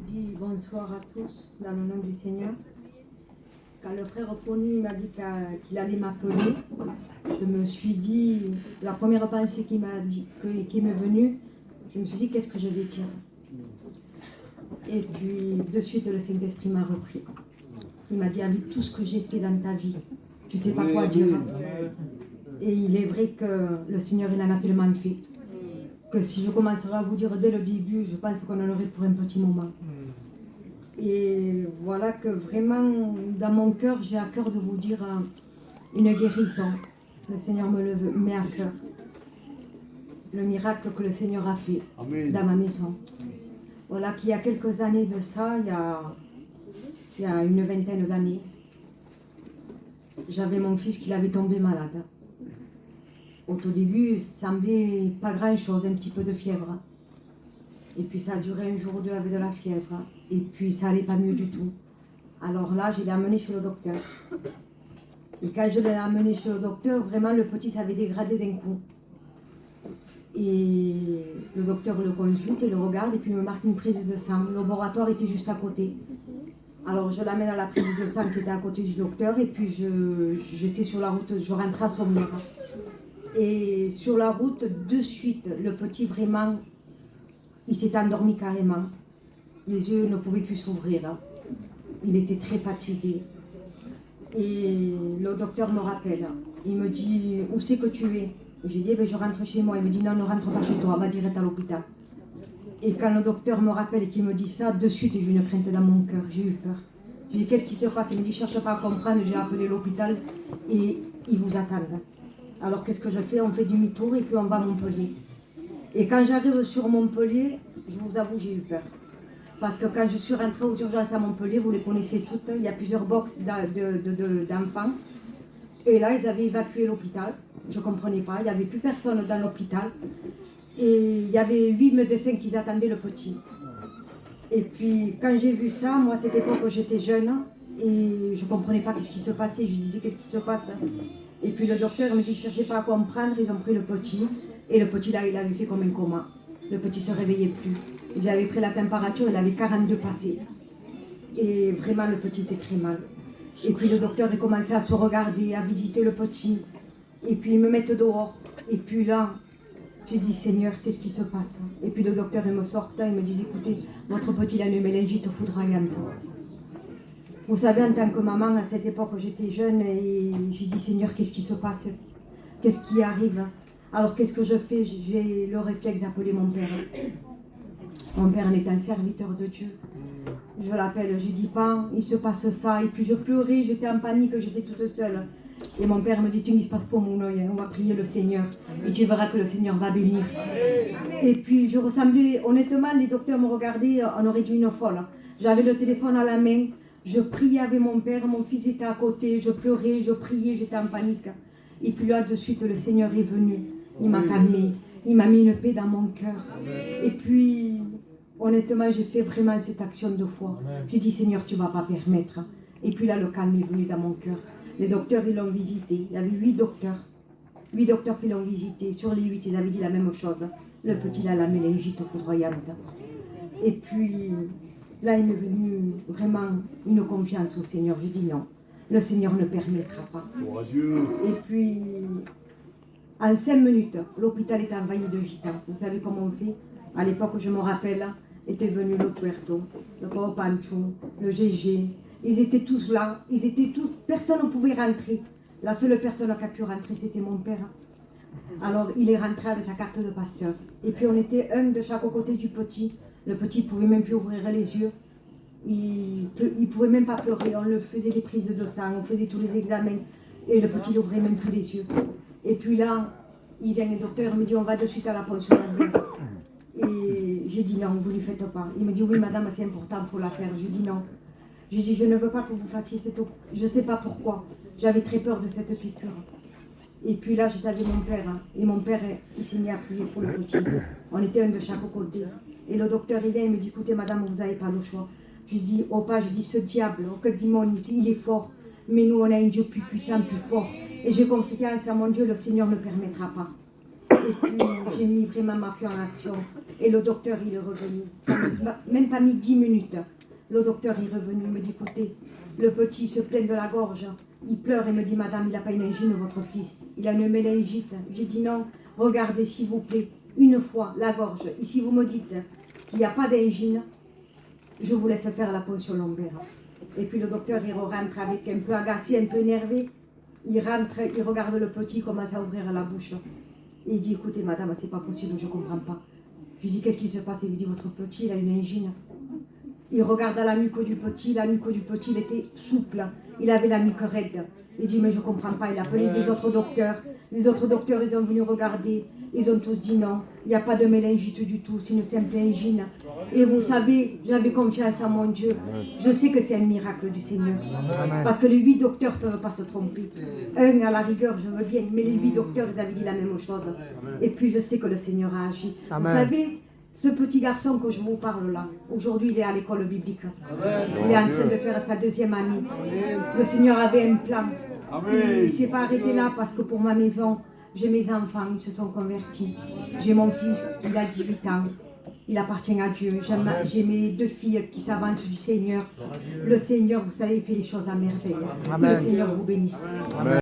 dis bonsoir à tous dans le nom du Seigneur. Quand le frère Fonu m'a dit qu'il allait m'appeler, je me suis dit, la première pensée qui m'est venue, je me suis dit qu'est-ce que je vais dire. Et puis de suite le Saint-Esprit m'a repris. Il m'a dit avec tout ce que j'ai fait dans ta vie, tu ne sais pas quoi dire. Et il est vrai que le Seigneur il en a tellement fait. Que si je commencerais à vous dire dès le début, je pense qu'on en aurait pour un petit moment. Et voilà que vraiment, dans mon cœur, j'ai à cœur de vous dire une guérison. Le Seigneur me le met à cœur. Le miracle que le Seigneur a fait dans ma maison. Voilà qu'il y a quelques années de ça, il y a une vingtaine d'années, j'avais mon fils qui avait tombé malade. Au tout début, ça semblait pas grand-chose, un petit peu de fièvre. Et puis ça a duré un jour ou deux avec de la fièvre. Et puis ça allait pas mieux du tout. Alors là, je l'ai amené chez le docteur. Et quand je l'ai amené chez le docteur, vraiment le petit s'avait dégradé d'un coup. Et le docteur le consulte et le regarde et puis il me marque une prise de sang. Le laboratoire était juste à côté. Alors je l'amène à la prise de sang qui était à côté du docteur et puis j'étais sur la route, je rentrais à Sommières. Et sur la route, de suite, le petit vraiment, il s'est endormi carrément. Les yeux ne pouvaient plus s'ouvrir. Il était très fatigué. Et le docteur me rappelle. Il me dit, où c'est que tu es? J'ai dit, je rentre chez moi. Il me dit, non, ne rentre pas chez toi, va direct à l'hôpital. Et quand le docteur me rappelle et qu'il me dit ça, de suite, j'ai eu une crainte dans mon cœur. J'ai eu peur. J'ai dit, qu'est-ce qui se passe? Il me dit, cherche pas à comprendre. J'ai appelé l'hôpital et ils vous attendent. Alors qu'est-ce que je fais? On fait demi-tour et puis on va à Montpellier. Et quand j'arrive sur Montpellier, je vous avoue, j'ai eu peur. Parce que quand je suis rentrée aux urgences à Montpellier, vous les connaissez toutes, il y a plusieurs boxes d'enfants. Et là, ils avaient évacué l'hôpital. Je ne comprenais pas, il n'y avait plus personne dans l'hôpital. Et il y avait 8 médecins qui attendaient le petit. Et puis, quand j'ai vu ça, moi, à cette époque, j'étais jeune. Et je ne comprenais pas ce qui se passait. Je disais, qu'est-ce qui se passe? Et puis le docteur me dit, je ne cherchais pas à comprendre, ils ont pris le petit. Et le petit là, il avait fait comme un coma. Le petit ne se réveillait plus. Ils avaient pris la température, il avait 42 passés. Et vraiment, le petit était très mal. Et puis le docteur, il commençait à se regarder, à visiter le petit. Et puis ils me mettent dehors. Et puis là, j'ai dit, Seigneur, qu'est-ce qui se passe? Et puis le docteur, il me sort, il me dit, écoutez, votre petit, il a une méningite foudroyante. Vous savez, en tant que maman, à cette époque, j'étais jeune et j'ai dit, Seigneur, qu'est-ce qui se passe? Qu'est-ce qui arrive? Alors, qu'est-ce que je fais? J'ai le réflexe d'appeler mon père. Mon père est un serviteur de Dieu. Je l'appelle, je dis pas, il se passe ça. Et puis je pleurais, j'étais en panique, j'étais toute seule. Et mon père me dit, tu ne se passe pas mon œil, on va prier le Seigneur. Et tu verras que le Seigneur va bénir. Et puis je ressemblais, honnêtement, les docteurs me regardaient, on aurait dit une folle. J'avais le téléphone à la main. Je priais avec mon père, mon fils était à côté, je pleurais, je priais, j'étais en panique. Et puis là, de suite, le Seigneur est venu. Il m'a calmé, il m'a mis une paix dans mon cœur. Et puis, honnêtement, j'ai fait vraiment cette action de foi. J'ai dit, Seigneur, tu ne vas pas permettre. Et puis là, le calme est venu dans mon cœur. Les docteurs, ils l'ont visité. Il y avait 8 docteurs. 8 docteurs qui l'ont visité. Sur les 8, ils avaient dit la même chose. Le petit, il a la méningite foudroyante. Et puis... là, il m'est venu vraiment une confiance au Seigneur. Je dis non, le Seigneur ne permettra pas. Et puis, en 5 minutes, l'hôpital est envahi de gitans. Vous savez comment on fait? À l'époque, je me rappelle, était venu le Tuerto, le Pao Pancho, le GG. Ils étaient tous là, personne ne pouvait rentrer. La seule personne qui a pu rentrer, c'était mon père. Alors, il est rentré avec sa carte de pasteur. Et puis, on était un de chaque côté du petit. Le petit ne pouvait même plus ouvrir les yeux. Il ne pouvait même pas pleurer. On le faisait des prises de sang, on faisait tous les examens. Et le petit n'ouvrait même plus les yeux. Et puis là, il vient le docteur, il me dit, on va de suite à la pension. Et j'ai dit non, vous ne le faites pas. Il me dit, oui madame, c'est important, il faut la faire. J'ai dit non. J'ai dit, je ne veux pas que vous fassiez cette... Je ne sais pas pourquoi. J'avais très peur de cette piqûre. Et puis là, j'étais avec mon père. Et mon père, il s'est mis à prier pour le petit. On était un de chaque côté. Et le docteur, il vient, il me dit, écoutez, madame, vous n'avez pas le choix. Je dis, oh pas, je dis, ce diable, que démon ici, il est fort. Mais nous, on a un Dieu plus puissant, plus fort. Et j'ai confiance à mon Dieu, le Seigneur ne permettra pas. Et puis j'ai mis vraiment ma foi en action. Et le docteur, il est revenu. Ça m'a même pas mis 10 minutes. Le docteur est revenu, il me dit, écoutez, le petit se plaint de la gorge. Il pleure et me dit, madame, il n'a pas une angine, votre fils. Il a une mélangite. J'ai dit, non, regardez, s'il vous plaît, une fois, la gorge. Et si vous me dites qu'il n'y a pas d'angine, je vous laisse faire la ponction lombaire. Et puis le docteur, il rentre avec un peu agacé, un peu énervé. Il rentre, il regarde le petit, il commence à ouvrir la bouche. Et il dit, écoutez, madame, c'est pas possible, je ne comprends pas. Je lui dis, qu'est-ce qui se passe? Il lui dit, votre petit, il a une angine. Il regarde la nuque du petit, la nuque du petit, il était souple. Il avait la nuque raide. Il dit, mais je ne comprends pas. Il a appelé des autres docteurs. Les autres docteurs, ils ont venu regarder. Ils ont tous dit non, il n'y a pas de mélangite du tout, c'est une simple angine. Et vous savez, j'avais confiance en mon Dieu. Je sais que c'est un miracle du Seigneur. Parce que les 8 docteurs ne peuvent pas se tromper. Un, à la rigueur, je veux bien, mais les 8 docteurs, ils avaient dit la même chose. Et puis, je sais que le Seigneur a agi. Vous savez, ce petit garçon que je vous parle là, aujourd'hui, il est à l'école biblique. Il est en train de faire sa 2e année. Le Seigneur avait un plan. Il ne s'est pas arrêté là parce que pour ma maison, j'ai mes enfants, ils se sont convertis. J'ai mon fils, il a 18 ans. Il appartient à Dieu. J'ai mes 2 filles qui s'avancent du Seigneur. Le Seigneur, vous savez, il fait les choses à merveille. Que le Seigneur vous bénisse. Amen.